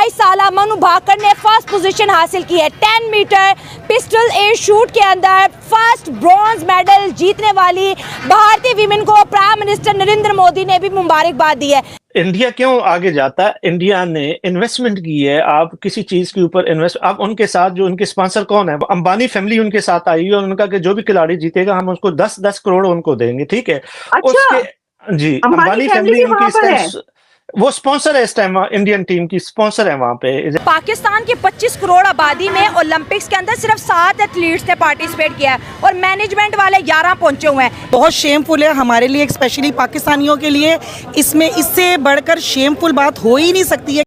22 साल मनु भाकर ने first position हासिल की है। 10 मीटर पिस्टल एयर शूट के अंदर फर्स्ट ब्रॉन्ज मेडल जीतने वाली भारतीय वीमेन को प्राइम मिनिस्टर नरेंद्र मोदी ने भी मुबारकबाद दी है। इंडिया क्यों आगे जाता है? इंडिया ने इन्वेस्टमेंट की है। आप किसी चीज के ऊपर इन्वेस्ट, आप उनके साथ, जो उनके स्पॉन्सर कौन है, अंबानी फैमिली उनके साथ आई है और उनका कि जो भी खिलाड़ी जीतेगा हम उसको 10-10 करोड़ उनको देंगे, ठीक है। अच्छा, उसके जी, अंबानी फैमिली उनकी वो स्पॉन्सर है इस टाइम, इंडियन टीम की स्पॉन्सर है वहाँ पे। पाकिस्तान की 25 करोड़ आबादी में ओलंपिक्स के अंदर सिर्फ 7 एथलीट्स ने पार्टिसिपेट किया है और मैनेजमेंट वाले 11 पहुंचे हुए हैं। बहुत शेमफुल है हमारे लिए, स्पेशली पाकिस्तानियों के लिए। इसमें इससे बढ़कर शेमफुल बात हो ही नहीं सकती है।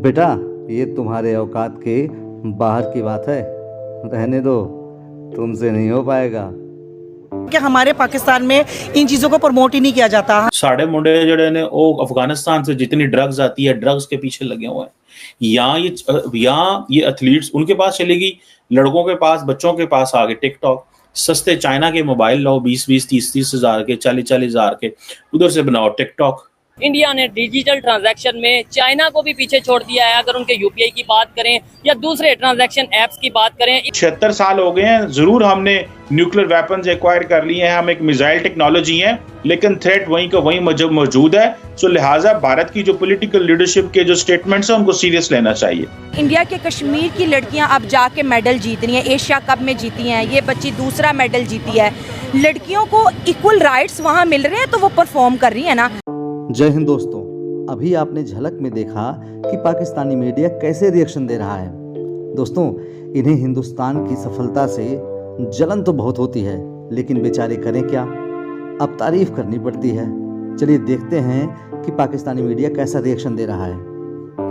बेटा, ये तुम्हारे औकात के बाहर की बात है, रहने दो, तुमसे नहीं हो पाएगा। कि हमारे पाकिस्तान में इन चीजों को प्रमोट ही नहीं किया जाता। साढ़े मुंडे जड़े ने वो अफगानिस्तान से जितनी ड्रग्स आती है, ड्रग्स के पीछे लगे हुए हैं। यहाँ ये एथलीट्स उनके पास चलेगी, लड़कों के पास, बच्चों के पास आ गए टिकटॉक। सस्ते चाइना के मोबाइल लो, 20-20, 30-30 हजार के, 40-40 हजार के, उधर से बनाओ टिकटॉक। इंडिया ने डिजिटल ट्रांजैक्शन में चाइना को भी पीछे छोड़ दिया है। अगर उनके यूपीआई की बात करें या दूसरे ट्रांजैक्शन एप्स की बात करें। 76 साल हो गए हैं, जरूर हमने न्यूक्लियर वेपन्स एक्वायर कर लिए हैं, हम एक मिसाइल टेक्नोलॉजी हैं, लेकिन थ्रेट वहीं का वहीं मौजूद है। सो लिहाजा भारत की जो पॉलिटिकल लीडरशिप के जो स्टेटमेंट्स हैं उनको सीरियस लेना चाहिए। इंडिया के कश्मीर की लड़कियां अब जाके मेडल जीत रही हैं, एशिया कप में जीती हैं, ये बच्ची दूसरा मेडल जीती है। लड़कियों को इक्वल राइट्स वहाँ मिल रहे हैं तो वो परफॉर्म कर रही है ना। जय हिंद दोस्तों, अभी आपने झलक में देखा कि पाकिस्तानी मीडिया कैसे रिएक्शन दे रहा है। दोस्तों, इन्हें हिंदुस्तान की सफलता से जलन तो बहुत होती है, लेकिन बेचारे करें क्या, अब तारीफ करनी पड़ती है। चलिए देखते हैं कि पाकिस्तानी मीडिया कैसा रिएक्शन दे रहा है।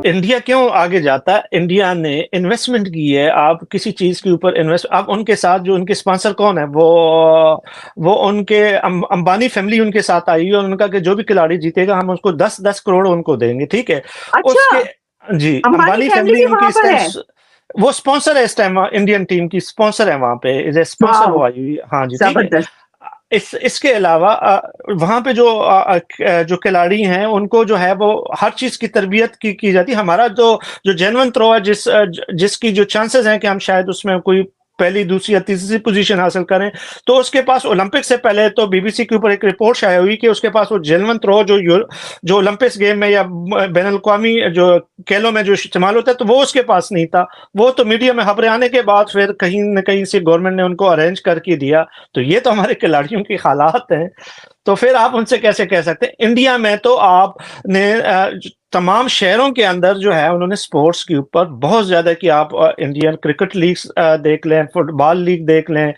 इंडिया क्यों आगे जाता है? इंडिया ने इन्वेस्टमेंट की है। आप किसी चीज के ऊपर इन्वेस्ट, आप उनके साथ, जो उनके स्पॉन्सर कौन है, वो उनके अंबानी फैमिली उनके साथ आई है और उनका कि जो भी खिलाड़ी जीतेगा हम उसको 10-10 करोड़ उनको देंगे, ठीक है। अच्छा, उसके जी, अंबानी फैमिली उनकी वो स्पॉन्सर है इस टाइम, इंडियन टीम की स्पॉन्सर है वहाँ पे, स्पॉन्सर वो आई हुई। हाँ जी, ठीक है। इसके अलावा वहाँ पे जो खिलाड़ी हैं उनको जो है वो हर चीज की तरबियत की जाती है। हमारा जो जेन्युइन थ्रो है, जिसकी जो चांसेस हैं कि हम शायद उसमें कोई पहली, दूसरी या तीसरी पोजीशन हासिल करें, तो उसके पास ओलंपिक से पहले तो बीबीसी के ऊपर एक रिपोर्ट शाया हुई कि उसके पास वो जेन्युइन थ्रो जो ओलंपिक्स गेम में या बैन अल-अक़वामी जो खेलों में जो इस्तेमाल होता है, तो वो उसके पास नहीं था। वो तो मीडिया में खबरें आने के बाद फिर कहीं न कहीं से गवर्नमेंट ने उनको अरेंज करके दिया। तो ये तो हमारे खिलाड़ियों की हालात हैं, तो फिर आप उनसे कैसे कह सकते हैं। इंडिया में तो आपने तमाम शहरों के अंदर जो है उन्होंने स्पोर्ट्स के ऊपर बहुत ज्यादा कि आप इंडियन क्रिकेट लीग देख लें, फुटबॉल लीग देख लें,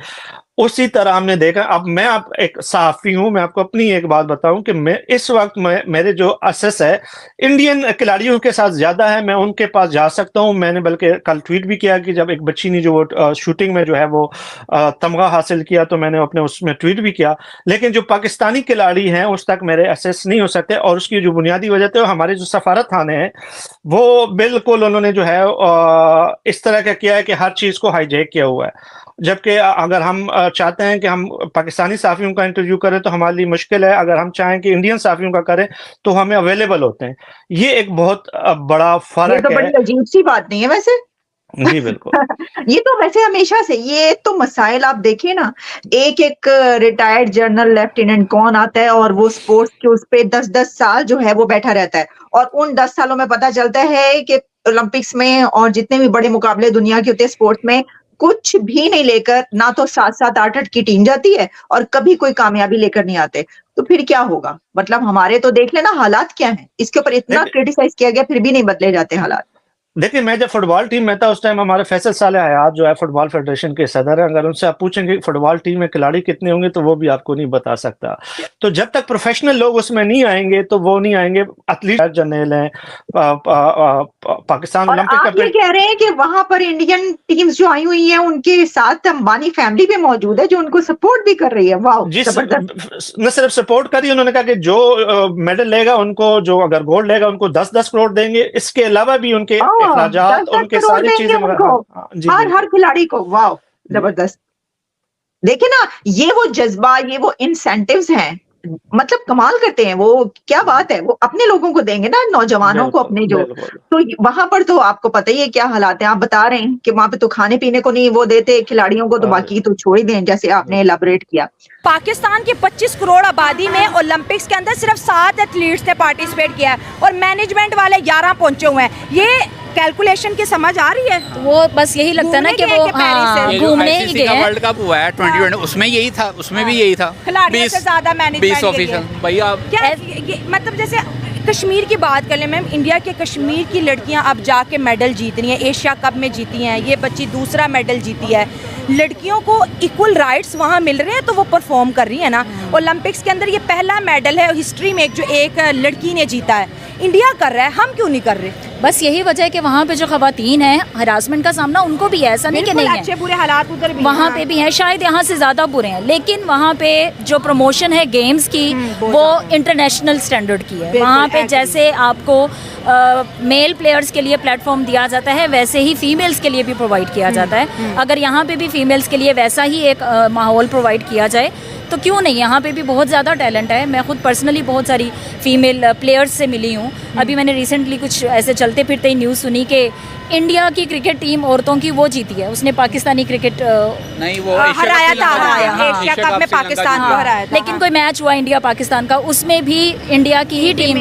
उसी तरह हमने देखा। अब मैं आप एक सहाफी हूं, मैं आपको अपनी एक बात बताऊं कि मैं इस वक्त मेरे जो असेस है इंडियन खिलाड़ियों के साथ ज्यादा है, मैं उनके पास जा सकता हूं। मैंने बल्कि कल ट्वीट भी किया कि जब एक बच्ची ने जो वो शूटिंग में जो है वो तमगा हासिल किया, तो मैंने अपने उसमें ट्वीट भी किया। लेकिन जो पाकिस्तानी खिलाड़ी हैं उस तक मेरे असेस नहीं हो सकते, और उसकी जो बुनियादी वजह तो हमारे जो सफारत खाने हैं वो बिल्कुल उन्होंने जो है इस तरह का किया है कि हर चीज को हाईजैक किया हुआ है। जबकि अगर हम चाहते हैं कि हम पाकिस्तानी सहाफियों का इंटरव्यू करें तो हमारे लिए मुश्किल है, अगर हम चाहें कि इंडियन सहाफियों का करें तो हमें अवेलेबल होते हैं। ये एक बहुत बड़ा फर्क है। ये तो बड़ी अजीब सी बात नहीं है वैसे। जी बिल्कुल। ये तो वैसे हमेशा से ये तो मसाइल आप देखिए ना, एक रिटायर्ड जनरल लेफ्टिनेंट कौन आता है और वो स्पोर्ट्स के उस पे 10-10 साल जो है वो बैठा रहता है, और उन 10 सालों में पता चलता है कि ओलंपिक्स में और जितने भी बड़े मुकाबले दुनिया के होते हैं स्पोर्ट्स में कुछ भी नहीं लेकर, ना तो 7-7, 8-8 की टीम जाती है और कभी कोई कामयाबी लेकर नहीं आते। तो फिर क्या होगा? मतलब हमारे तो देख लेना हालात क्या हैं, इसके ऊपर इतना क्रिटिसाइज किया गया फिर भी नहीं बदले जाते हालात। देखिए, मैं जब फुटबॉल टीम में था उस टाइम हमारे फैसल साले हयात जो है फुटबॉल फेडरेशन के सदर है, अगर उनसे आप पूछेंगे फुटबॉल टीम में खिलाड़ी कितने होंगे तो वो भी आपको नहीं बता सकता। तो जब तक प्रोफेशनल लोग उसमें नहीं आएंगे तो वो नहीं आएंगे। एथलीट जनरल हैं, पाकिस्तान ओलंपिक आप ये कह रहे हैं कि वहां पर इंडियन टीम्स जो आई हुई हैं उनके साथ अंबानी फैमिली भी मौजूद है जो उनको सपोर्ट भी कर रही है। वाह, जी, न सिर्फ सपोर्ट करी, उन्होंने कहा कि जो मेडल लेगा उनको, जो अगर गोल्ड लेगा उनको 10-10 करोड़ देंगे। इसके अलावा भी उनके अखराजात, उनके सारी चीजें हर खिलाड़ी को। वाह, जबरदस्त। देखिए ना, ये वो जज्बा, ये वो इंसेंटिव्स हैं मतलब कमाल करते हैं वो, क्या बात है, वो अपने लोगों को देंगे ना, नौजवानों को अपने जो, तो वहां पर तो आपको पता ही है क्या हालात है। आप बता रहे हैं कि वहां पे तो खाने पीने को नहीं वो देते खिलाड़ियों को, तो बाकी तो छोड़ ही दें, जैसे आपने एलाबोरेट किया। पाकिस्तान की 25 करोड़ आबादी में ओलंपिक्स के अंदर सिर्फ 7 एथलीट्स ने पार्टिसिपेट किया है और मैनेजमेंट वाले 11 पहुंचे हुए हैं। ये कैलकुलेशन की समझ आ रही है? वो बस यही लगता है ना कि वो घूमने ही गए। वर्ल्ड कप हुआ है 2020, उसमें यही था, उसमें भी यही था, खिलाड़ियों से ज्यादा मैनेजमेंट 20 ऑफिसर भैया। क्या मतलब जैसे कश्मीर की बात कर लें मैम, इंडिया के कश्मीर की लड़कियां अब जाके मेडल जीत रही हैं, एशिया कप में जीती हैं, ये बच्ची दूसरा मेडल जीती है। लड़कियों को इक्वल राइट्स वहाँ मिल रहे हैं तो वो परफॉर्म कर रही है ना। ओलंपिक्स के अंदर ये पहला मेडल है हिस्ट्री में जो एक लड़की ने जीता है, इंडिया कर रहा है, हम क्यों नहीं कर रहे? बस यही वजह है कि वहाँ पे जो खवातीन हैं हरासमेंट का सामना उनको भी है, ऐसा नहीं कि नहीं है, अच्छे बुरे हालात उधर भी वहाँ पे भी हैं, शायद यहाँ से ज़्यादा बुरे हैं, लेकिन वहाँ पे जो प्रमोशन है गेम्स की वो इंटरनेशनल स्टैंडर्ड की है। वहाँ पे जैसे आपको मेल प्लेयर्स के लिए प्लेटफॉर्म दिया जाता है वैसे ही फीमेल्स के लिए भी प्रोवाइड किया जाता है। अगर यहाँ पे भी फीमेल्स के लिए वैसा ही एक माहौल प्रोवाइड किया जाए तो क्यों नहीं। यहाँ पे भी बहुत ज़्यादा टैलेंट है। मैं खुद पर्सनली बहुत सारी फीमेल प्लेयर्स से मिली हूँ। अभी मैंने रिसेंटली कुछ ऐसे चलते फिरते ही न्यूज़ सुनी कि इंडिया की क्रिकेट टीम औरतों की वो जीती है, उसने पाकिस्तानी क्रिकेट नहीं वो हराया था, एशिया कप में पाकिस्तान को हराया था। लेकिन कोई मैच हुआ इंडिया पाकिस्तान का, उसमें भी इंडिया की ही टीम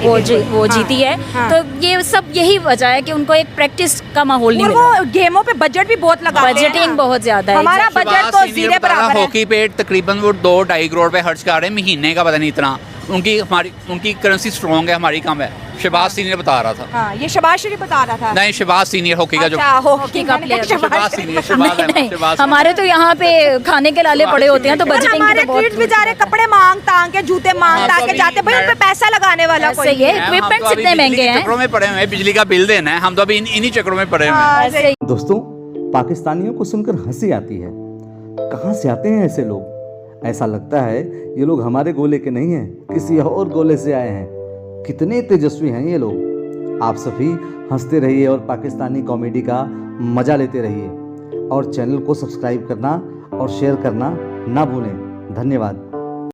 वो जीती है। तो ये सब यही वजह है कि उनको एक प्रैक्टिस का माहौल नहीं मिला। वो गेमों पे बजट भी बहुत लगा, बजटिंग बहुत ज्यादा है। हमारा बजट तो जीरो बराबर है। हॉकी पे तकरीबन वो 2-2.5 करोड़ पे खर्च कर रहे हैं महीने का, पता नहीं इतना। उनकी करेंसी स्ट्रॉन्ग है, हमारी कम है। शहबाज सीनियर बता रहा था। हाँ, ये शहबाज शरीफ बता रहा था। नहीं, शहबाज सीनियर हॉकी का जो हॉकी का प्लेयर शहबाज सीनियर। हमारे तो यहाँ पे खाने के लाले पड़े होते हैं तो बजटिंग हमारे एथलीट्स बेचारे कपड़े मांग तांग के, जूते मांग तांग के जाते, भाई उन पे पैसा लगाने वाला कोई है। इक्विपमेंट्स इतने महंगे हैं, चक्रों में पड़े हुए हैं, बिजली का बिल देना है, हम तो अभी इन्हीं चक्रों में पड़े हुए हैं। दोस्तों, पाकिस्तानियों को सुनकर हंसी आती है। कहाँ से आते हैं ऐसे लोग? ऐसा लगता है ये लोग हमारे गोले के नहीं हैं, किसी और गोले से आए हैं। कितने तेजस्वी हैं ये लोग। आप सभी हंसते रहिए और पाकिस्तानी कॉमेडी का मजा लेते रहिए और चैनल को सब्सक्राइब करना और शेयर करना ना भूलें। धन्यवाद।